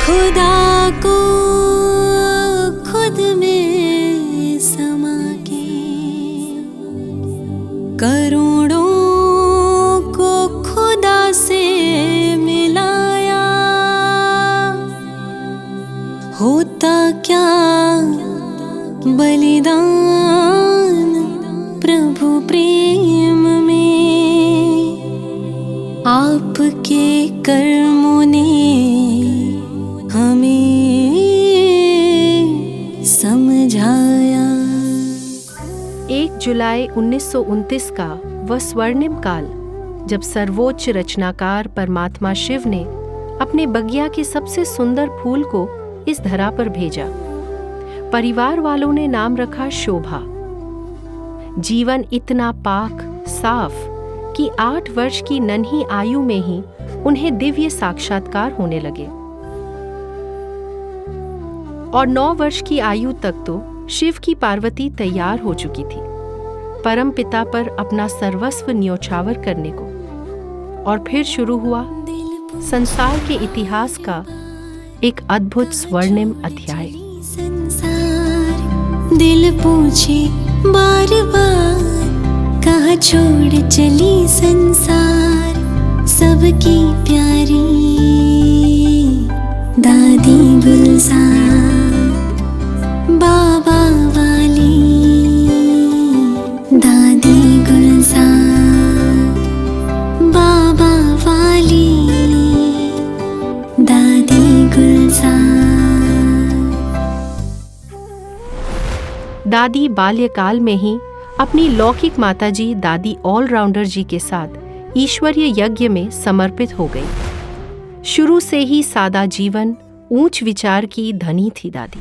खुदा को खुद में समा के करोड़ों को खुदा से मिलाया। होता क्या बलिदान प्रभु प्रेम में, आपके कर्मों ने हमें समझाया। 1 जुलाई 1929 का वह स्वर्णिम काल, जब सर्वोच्च रचनाकार परमात्मा शिव ने अपने बगिया के सबसे सुंदर फूल को इस धरा पर भेजा। परिवार वालों ने नाम रखा शोभा। जीवन इतना पाक साफ कि 8 वर्ष की नन्ही आयु में ही उन्हें दिव्य साक्षात्कार होने लगे और 9 वर्ष की आयु तक तो शिव की पार्वती तैयार हो चुकी थी परम पिता पर अपना सर्वस्व न्योछावर करने को। और फिर शुरू हुआ संसार के इतिहास का एक अद्भुत स्वर्णिम अध्याय। संसार दिल पूछे बार बार, कहाँ छोड़ चली संसार सबकी प्यारी दादी गुलजार। बाबा वाली दादी गुलजार, बाबा वाली दादी गुलजार। दादी बाल्यकाल में ही अपनी लौकिक माताजी दादी ऑलराउंडर जी के साथ ईश्वरीय यज्ञ में समर्पित हो गई। शुरू से ही सादा जीवन, ऊंच विचार की धनी थी दादी,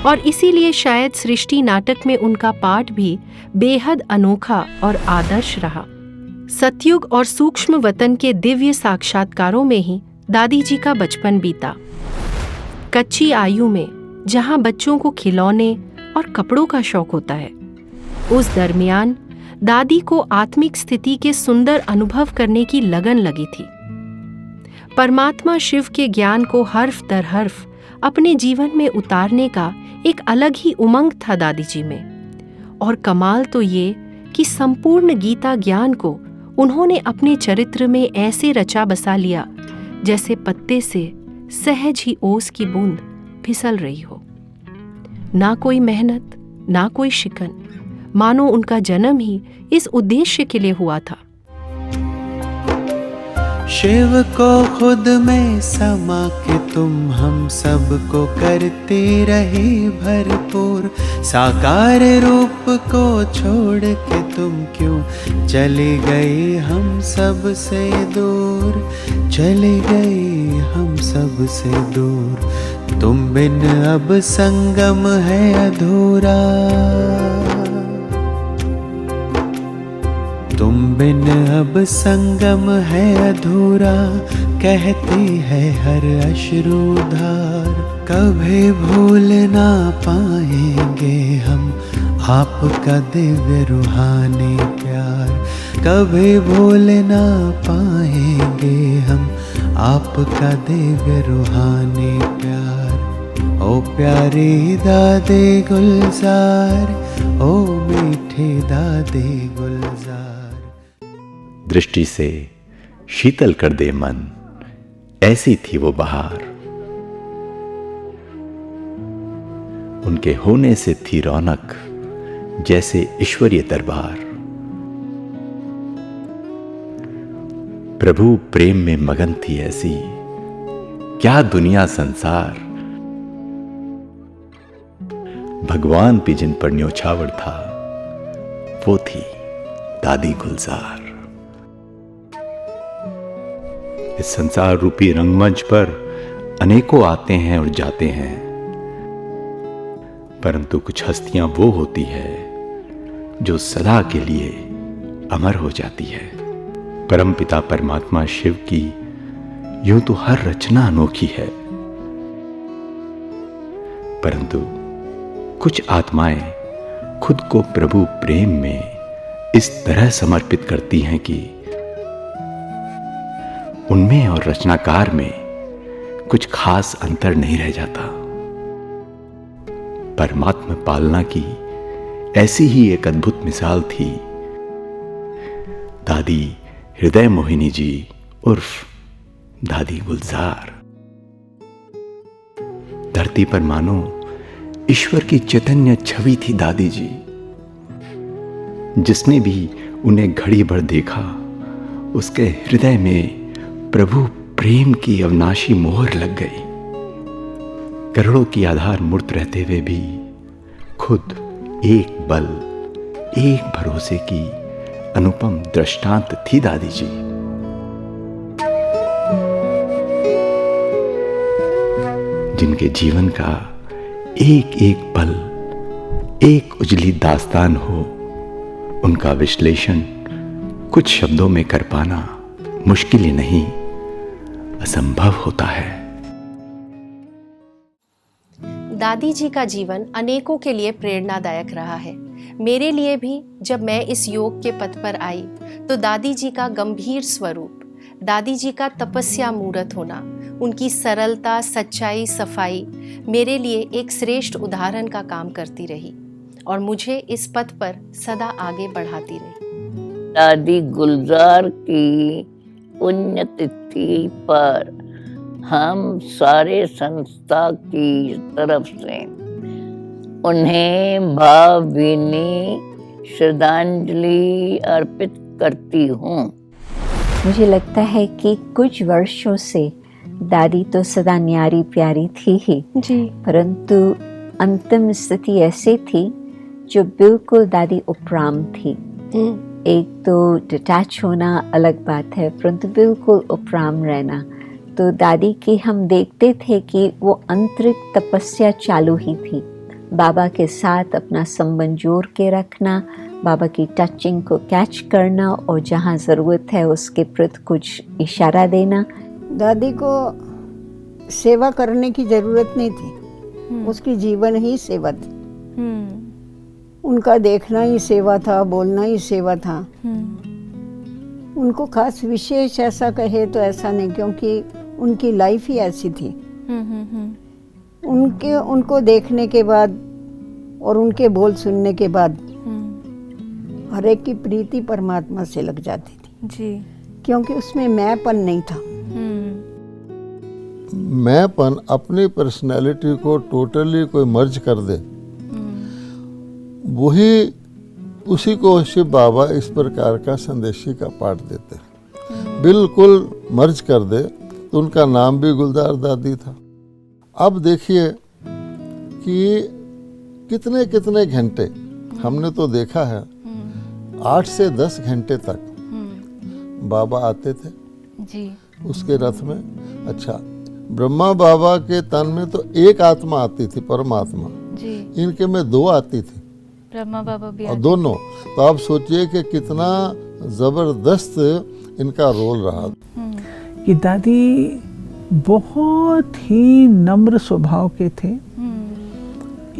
और इसीलिए शायद सृष्टि नाटक में उनका पाठ भी बेहद अनोखा और आदर्श रहा। सतयुग और सूक्ष्म वतन के दिव्य साक्षात्कारों में ही दादी जी का बचपन बीता। कच्ची आयु में जहां बच्चों को खिलौने और कपड़ों का शौक होता है, उस दरमियान दादी को आत्मिक स्थिति के सुंदर अनुभव करने की लगन लगी थी। परमात्मा शिव के ज्ञान को हर्फ दर हर्फ अपने जीवन में उतारने का एक अलग ही उमंग था दादी जी में। और कमाल तो ये कि संपूर्ण गीता ज्ञान को उन्होंने अपने चरित्र में ऐसे रचा बसा लिया जैसे पत्ते से सहज ही ओस की बूंद फिसल रही हो। ना कोई मेहनत, ना कोई शिकन, मानो उनका जन्म ही इस उद्देश्य के लिए हुआ था। शिव को खुद में समा के तुम हम सबको करते रहे भरपूर। साकार रूप को छोड़ के तुम क्यों चले गए हम सब से दूर, चले गए हम सब से दूर। तुम बिन अब संगम है अधूरा, तुम बिन अब संगम है अधूरा, कहती है हर अश्रुधार। कभी भूल ना पाएंगे हम आपका दिव्य रूहानी प्यार, कभी भूल ना पाएंगे हम आपका दिव्य रूहानी प्यार। ओ प्यारी दादी गुलजार, ओ मीठे दादी गुलजार। दृष्टि से शीतल कर दे मन, ऐसी थी वो बहार। उनके होने से थी रौनक जैसे ईश्वरीय दरबार। प्रभु प्रेम में मगन थी ऐसी, क्या दुनिया संसार। भगवान भी जिन पर न्योछावर था, वो थी दादी गुलजार। इस संसार रूपी रंगमंच पर अनेकों आते हैं और जाते हैं, परंतु कुछ हस्तियां वो होती है जो सदा के लिए अमर हो जाती है। परमपिता परमात्मा शिव की यूं तो हर रचना अनोखी है, परंतु कुछ आत्माएं खुद को प्रभु प्रेम में इस तरह समर्पित करती हैं कि उनमें और रचनाकार में कुछ खास अंतर नहीं रह जाता। परमात्मा पालना की ऐसी ही एक अद्भुत मिसाल थी दादी हृदय मोहिनी जी उर्फ दादी गुलजार। धरती पर मानो ईश्वर की चैतन्य छवि थी दादी जी। जिसने भी उन्हें घड़ी भर देखा उसके हृदय में प्रभु प्रेम की अविनाशी मोहर लग गई। करोड़ों की आधार मूर्त रहते हुए भी खुद एक बल एक भरोसे की अनुपम दृष्टांत थी दादी जी। जिनके जीवन का एक एक पल एक उजली दास्तान हो, उनका विश्लेषण कुछ शब्दों में कर पाना मुश्किल ही नहीं असंभव होता है। दादी जी का जीवन अनेकों के लिए प्रेरणादायक रहा है। मेरे लिए भी जब मैं इस योग के पथ पर आई तो दादी जी का गंभीर स्वरूप, दादी जी का तपस्या मूर्त होना, उनकी सरलता, सच्चाई, सफाई मेरे लिए एक श्रेष्ठ उदाहरण का काम करती रही और मुझे इस पथ पर सदा आगे बढ़ाती रही। दादी गुलजार की पुण्यतिथि पर हम सारे संस्था की तरफ से उन्हें भावभीनी श्रद्धांजलि अर्पित करती हूँ। मुझे लगता है कि कुछ वर्षों से दादी तो सदा न्यारी प्यारी थी ही जी, परंतु अंतिम स्थिति ऐसी थी जो बिल्कुल दादी उपराम थी। एक तो डिटैच होना अलग बात है, परंतु बिल्कुल उपराम रहना। तो दादी की हम देखते थे कि वो आंतरिक तपस्या चालू ही थी। बाबा के साथ अपना संबंध जोड़ के रखना, बाबा की टचिंग को कैच करना और जहाँ ज़रूरत है उसके प्रति कुछ इशारा देना। दादी को सेवा करने की ज़रूरत नहीं थी, उसकी जीवन ही सेवा थी। उनका देखना ही सेवा था, बोलना ही सेवा था। उनको खास विशेष ऐसा कहे तो ऐसा नहीं, क्योंकि उनकी लाइफ ही ऐसी थी। उनको देखने के बाद और उनके बोल सुनने के बाद हर एक की प्रीति परमात्मा से लग जाती थी जी, क्योंकि उसमें मैंपन नहीं था। मैंपन अपनी पर्सनैलिटी को टोटली कोई मर्ज कर दे, वही उसी को शिव बाबा इस प्रकार का संदेशी का पाठ देते, बिल्कुल मर्ज कर दे। तो उनका नाम भी गुलजार दादी था। अब देखिए कि कितने कितने घंटे हमने तो देखा है, 8 से 10 घंटे तक बाबा आते थे जी उसके रथ में। अच्छा, ब्रह्मा बाबा के तन में तो एक आत्मा आती थी, परमात्मा जी, इनके में 2 आती थी, ब्रह्मा बाबा भी और दोनों। तो आप सोचिए कि कितना जबरदस्त इनका रोल रहा। कि दादी बहुत ही नम्र स्वभाव के थे,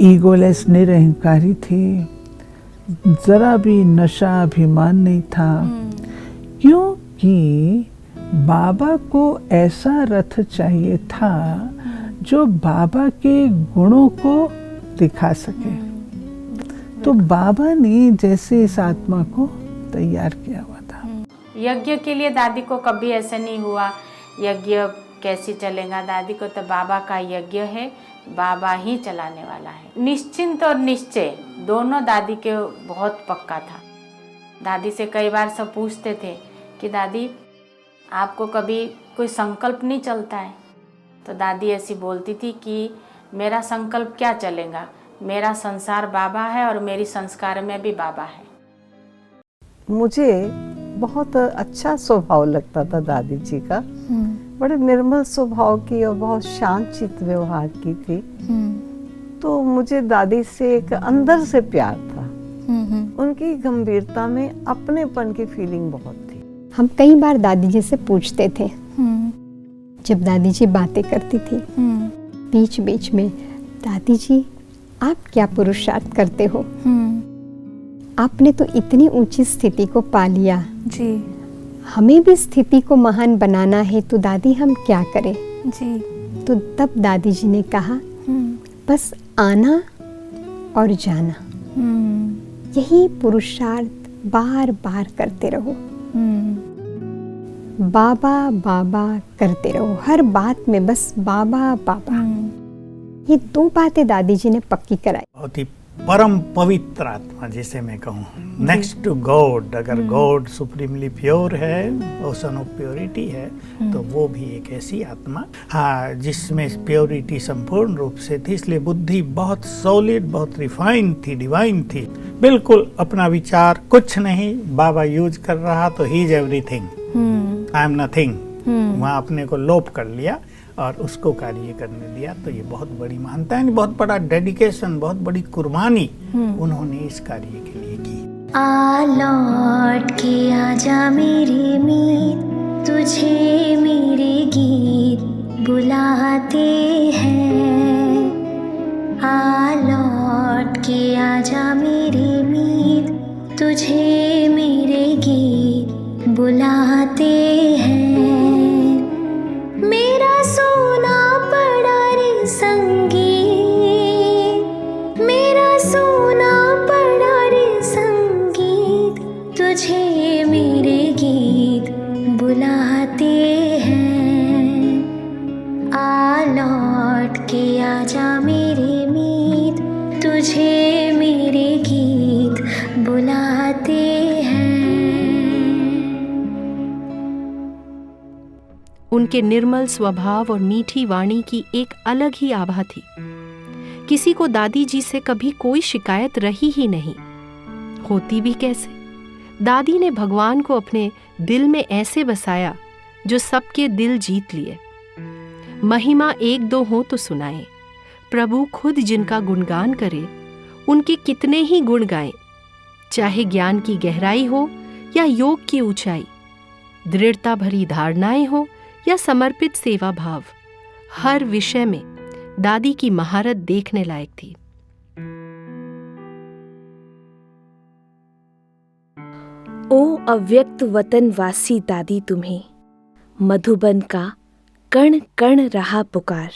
ईगोलेस निरहंकारी थे, जरा भी नशा अभिमान नहीं था, क्योंकि बाबा को ऐसा रथ चाहिए था जो बाबा के गुणों को दिखा सके। तो बाबा ने जैसे इस आत्मा को तैयार किया हुआ था। यज्ञ के लिए दादी को कभी ऐसा नहीं हुआ यज्ञ कैसे चलेगा। दादी को तो बाबा का यज्ञ है, बाबा ही चलाने वाला है। निश्चिंत और निश्चय दोनों दादी के बहुत पक्का था। दादी से कई बार सब पूछते थे कि दादी आपको कभी कोई संकल्प नहीं चलता है? तो दादी ऐसी बोलती थी कि मेरा संकल्प क्या चलेगा, मेरा संसार बाबा है और मेरी संस्कार में भी बाबा है। मुझे बहुत अच्छा स्वभाव लगता था दादी जी का, बड़े निर्मल स्वभाव की और बहुत शांत चित्त व्यवहार की थी। तो मुझे दादी से एक अंदर से प्यार था। उनकी गंभीरता में अपनेपन की फीलिंग बहुत थी। हम कई बार दादी जी से पूछते थे, जब दादी जी बातें करती थी बीच बीच में, दादी जी आप क्या पुरुषार्थ करते हो? आपने तो इतनी ऊंची स्थिति को पा लिया जी, हमें भी स्थिति को महान बनाना है, तो दादी हम क्या करें जी? तो तब दादी जी ने कहा बस आना और जाना, यही पुरुषार्थ बार बार करते रहो, बाबा बाबा करते रहो, हर बात में बस बाबा बाबा। ये 2 बातें दादी जी ने पक्की कराई। बहुत ही परम पवित्र आत्मा जिसे मैं कहूँ, नेक्स्ट टू गॉड। अगर गॉड सुप्रीमली प्योर है, ओशन ऑफ प्योरिटी है, तो वो भी एक ऐसी आत्मा, हाँ, जिसमें प्योरिटी संपूर्ण रूप से थी। इसलिए बुद्धि बहुत सॉलिड, बहुत रिफाइंड थी, डिवाइन थी। बिल्कुल अपना विचार कुछ नहीं, बाबा यूज कर रहा तो he is everything, I am nothing, वहाँ अपने को लोप कर लिया और उसको कार्य करने दिया। तो ये बहुत बड़ी महानता है, बहुत बड़ा डेडिकेशन, बहुत बड़ी कुर्बानी उन्होंने इस कार्य के लिए की। आ लौट के आजा मेरे मीत, तुझे मेरे गीत बुलाते हैं। आ लौट के आजा मेरे मीत, तुझे मेरे गीत बुलाते हैं। मेरा सोना पड़ा रे संगीत, मेरा सोना पड़ा रे संगीत, तुझे मेरे गीत बुलाते हैं। आ लौट के आजा मेरे मीत, तुझे मेरे गीत बुलाते हैं। उनके निर्मल स्वभाव और मीठी वाणी की एक अलग ही आभा थी। किसी को दादी जी से कभी कोई शिकायत रही ही नहीं, होती भी कैसे। दादी ने भगवान को अपने दिल में ऐसे बसाया जो सबके दिल जीत लिए। महिमा 1-2 हो तो सुनाए, प्रभु खुद जिनका गुणगान करे, उनके कितने ही गुण गाएं। चाहे ज्ञान की गहराई हो या योग की ऊंचाई, दृढ़ता भरी धारणाएं हो या समर्पित सेवा भाव, हर विषय में दादी की महारत देखने लायक थी। ओ अव्यक्त वतनवासी दादी, तुम्हें मधुबन का कण कण रहा पुकार।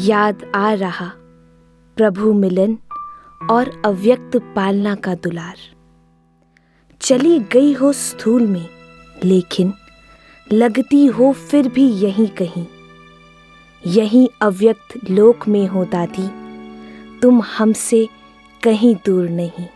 याद आ रहा प्रभु मिलन और अव्यक्त पालना का दुलार। चली गई हो स्थूल में, लेकिन लगती हो फिर भी यहीं कहीं। यहीं अव्यक्त लोक में हो दादी, तुम हमसे कहीं दूर नहीं।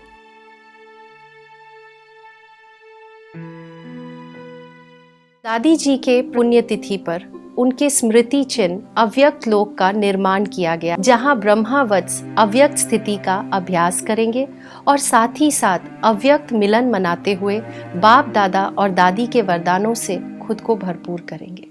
दादी जी के पुण्यतिथि पर उनके स्मृति चिन्ह अव्यक्त लोक का निर्माण किया गया, जहां ब्रह्मावत्स अव्यक्त स्थिति का अभ्यास करेंगे और साथ ही साथ अव्यक्त मिलन मनाते हुए बाप दादा और दादी के वरदानों से खुद को भरपूर करेंगे।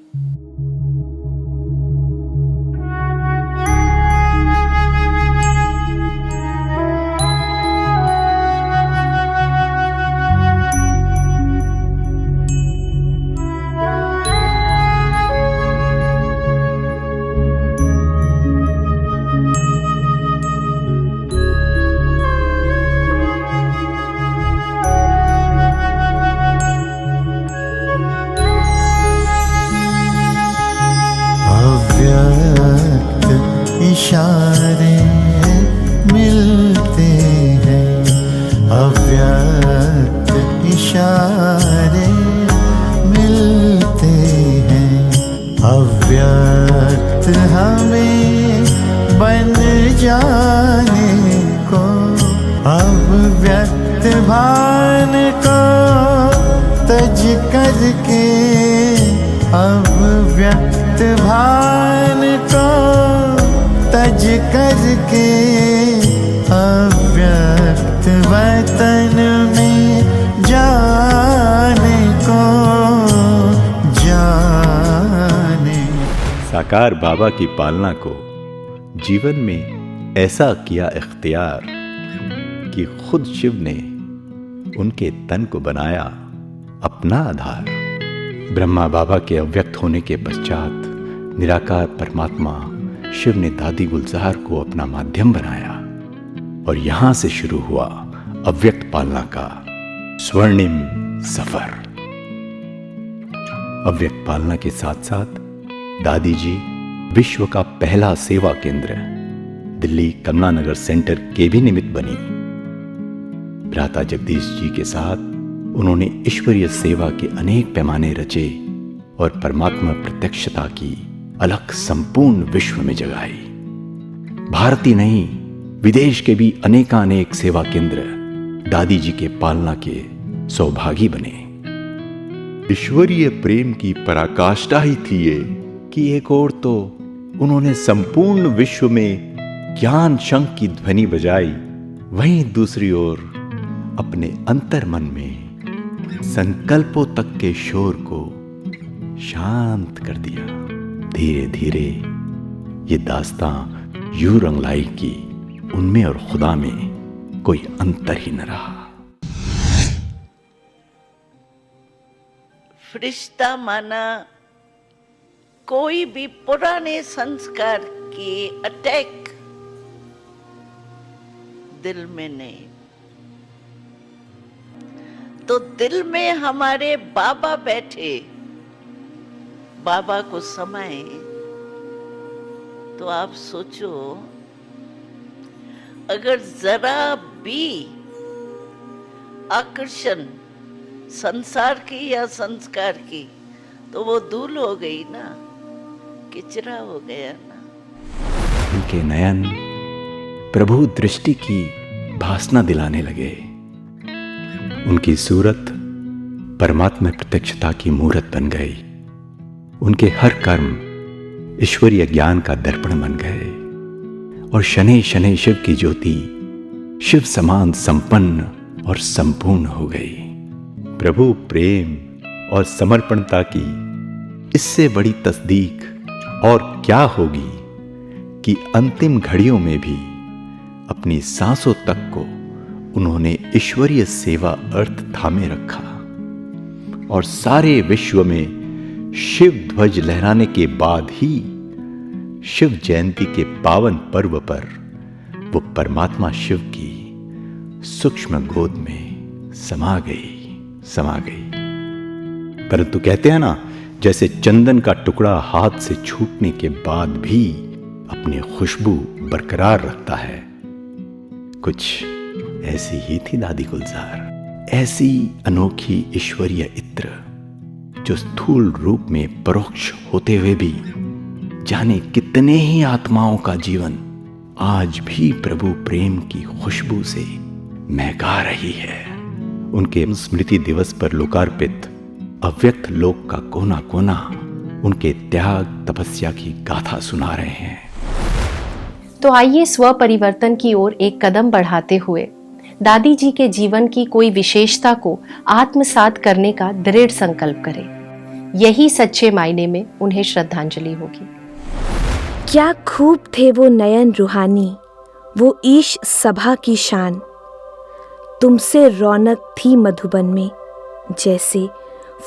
इशारे मिलते हैं, अव्यक्त इशारे मिलते हैं। अव्यक्त हमें बन जाने को, अव्यक्त भान को तज करके, अव्यक्त भान को तज करके, अव्यक्त वतन में जाने को जाने। साकार बाबा की पालना को जीवन में ऐसा किया इख्तियार कि खुद शिव ने उनके तन को बनाया अपना आधार। ब्रह्मा बाबा के अव्यक्त होने के पश्चात निराकार परमात्मा शिव ने दादी गुलजार को अपना माध्यम बनाया और यहां से शुरू हुआ अव्यक्त पालना का स्वर्णिम सफर। अव्यक्त पालना के साथ साथ दादी जी विश्व का पहला सेवा केंद्र दिल्ली कमला नगर सेंटर के भी निमित्त बनी। भ्राता जगदीश जी के साथ उन्होंने ईश्वरीय सेवा के अनेक पैमाने रचे और परमात्मा प्रत्यक्षता की अलख संपूर्ण विश्व में जगाई। भारत ही नहीं, विदेश के भी अनेकानेक सेवा केंद्र दादी जी के पालना के सौभागी बने। ईश्वरीय प्रेम की पराकाष्ठा ही थी ये कि एक ओर तो उन्होंने संपूर्ण विश्व में ज्ञान शंख की ध्वनि बजाई, वहीं दूसरी ओर अपने अंतर मन में संकल्पों तक के शोर को शांत कर दिया। धीरे धीरे ये दास्तां यूं रंग लाई कि उनमें और खुदा में कोई अंतर ही न रहा। फरिश्ता माना कोई भी पुराने संस्कार की अटैक दिल में नहीं, तो दिल में हमारे बाबा बैठे, बाबा को समाए, तो आप सोचो अगर जरा भी आकर्षण संसार की या संस्कार की, तो वो धूल हो गई ना, किचरा हो गया ना। उनके नयन प्रभु दृष्टि की भासना दिलाने लगे। उनकी सूरत परमात्मा प्रत्यक्षता की मूरत बन गई। उनके हर कर्म ईश्वरीय ज्ञान का दर्पण बन गए और शनै शनै शिव की ज्योति शिव समान संपन्न और संपूर्ण हो गई। प्रभु प्रेम और समर्पणता की इससे बड़ी तस्दीक और क्या होगी कि अंतिम घड़ियों में भी अपनी सांसों तक को उन्होंने ईश्वरीय सेवा अर्थ थामे रखा और सारे विश्व में शिव ध्वज लहराने के बाद ही शिव जयंती के पावन पर्व पर वो परमात्मा शिव की सूक्ष्म गोद में समा गई। परंतु कहते हैं ना, जैसे चंदन का टुकड़ा हाथ से छूटने के बाद भी अपनी खुशबू बरकरार रखता है, कुछ ऐसी ही थी दादी गुलजार। ऐसी अनोखी ईश्वरीय इत्र जो स्थूल रूप में परोक्ष होते हुए भी जाने कितने ही आत्माओं का जीवन आज भी प्रभु प्रेम की खुशबू से महका रही है। उनके स्मृति दिवस पर लोकार्पित अव्यक्त लोक का कोना कोना उनके त्याग तपस्या की गाथा सुना रहे हैं। तो आइए स्व परिवर्तन की ओर एक कदम बढ़ाते हुए दादी जी के जीवन की कोई विशेषता को आत्मसात करने का दृढ़ संकल्प करें। यही सच्चे मायने में उन्हें श्रद्धांजलि होगी। क्या खूब थे वो नयन रूहानी, वो ईश सभा की शान। तुमसे रौनक थी मधुबन में जैसे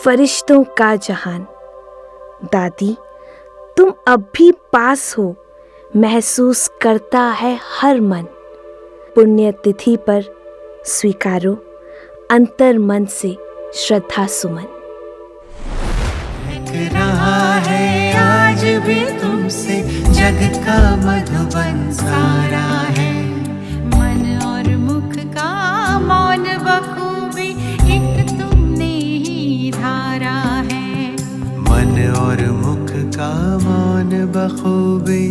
फरिश्तों का जहान। दादी तुम अब भी पास हो, महसूस करता है हर मन। पुण्य तिथि पर स्वीकारो अंतर मन से श्रद्धा सुमन। दिख रहा है आज भी तुमसे जग का मधुबन सारा है। मन और मुख का मौन बखूबी एक तुमने ही धारा है। मन और मुख का मौन बखूबी